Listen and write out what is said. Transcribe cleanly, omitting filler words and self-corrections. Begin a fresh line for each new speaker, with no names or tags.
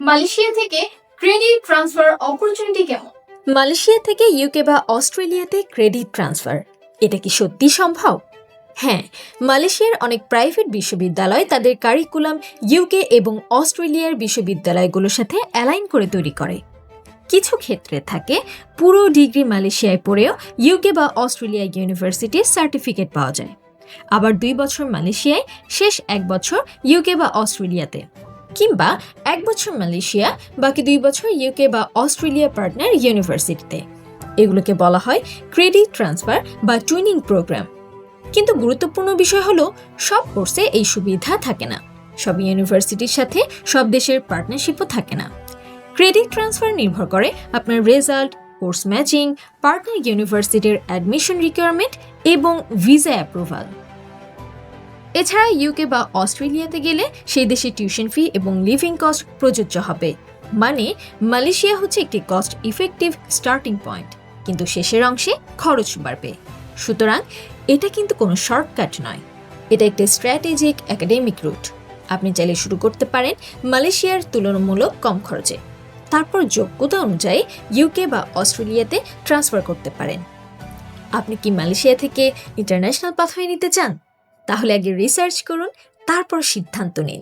Malaysia থেকে credit transfer opportunity কেমন?
Malaysia থেকে ইউকে বা অস্ট্রেলিয়াতে ক্রেডিট ট্রান্সফার, এটা কি সত্যি সম্ভব? হ্যাঁ, মালয়েশিয়ার অনেক প্রাইভেট বিশ্ববিদ্যালয় তাদের কারিকুলাম ইউকে এবং অস্ট্রেলিয়ার বিশ্ববিদ্যালয়গুলোর সাথে অ্যালাইন করে তৈরি করে। কিছু ক্ষেত্রে থাকে পুরো ডিগ্রি মালয়েশিয়ায় পড়েও ইউকে বা অস্ট্রেলিয়া ইউনিভার্সিটির সার্টিফিকেট পাওয়া যায়। আবার 2 বছর মালয়েশিয়ায়, শেষ 1 বছর ইউকে বা অস্ট্রেলিয়াতে, কিংবা 1 বছর মালয়েশিয়া, বাকি 2 বছর ইউকে বা অস্ট্রেলিয়া পার্টনার ইউনিভার্সিটিতে। এগুলোকে বলা হয় ক্রেডিট ট্রান্সফার বা টুইনিং প্রোগ্রাম। কিন্তু গুরুত্বপূর্ণ বিষয় হলো, সব কোর্সে এই সুবিধা থাকে না, সব ইউনিভার্সিটির সাথে সব দেশের পার্টনারশিপও থাকে না। ক্রেডিট ট্রান্সফার নির্ভর করে আপনার রেজাল্ট, কোর্স ম্যাচিং, পার্টনার ইউনিভার্সিটির অ্যাডমিশন রিকোয়ারমেন্ট এবং ভিসা অ্যাপ্রুভাল। এছাড়া ইউকে বা অস্ট্রেলিয়াতে গেলে সেই দেশে টিউশন ফি এবং লিভিং কস্ট প্রযোজ্য হবে। মানে মালয়েশিয়া হচ্ছে একটি কস্ট ইফেক্টিভ স্টার্টিং পয়েন্ট, কিন্তু শেষের অংশে খরচ বাড়বে। সুতরাং এটা কিন্তু কোনো শর্টকাট নয়, এটা একটি স্ট্র্যাটেজিক একাডেমিক রুট। আপনি চাইলে শুরু করতে পারেন মালয়েশিয়ার তুলনামূলক কম খরচে, তারপর যোগ্যতা অনুযায়ী ইউকে বা অস্ট্রেলিয়াতে ট্রান্সফার করতে পারেন। আপনি কি মালয়েশিয়া থেকে ইন্টারন্যাশনাল পাথওয়ে নিতে চান? তাহলে আগে রিসার্চ করুন, তারপর সিদ্ধান্ত নিন।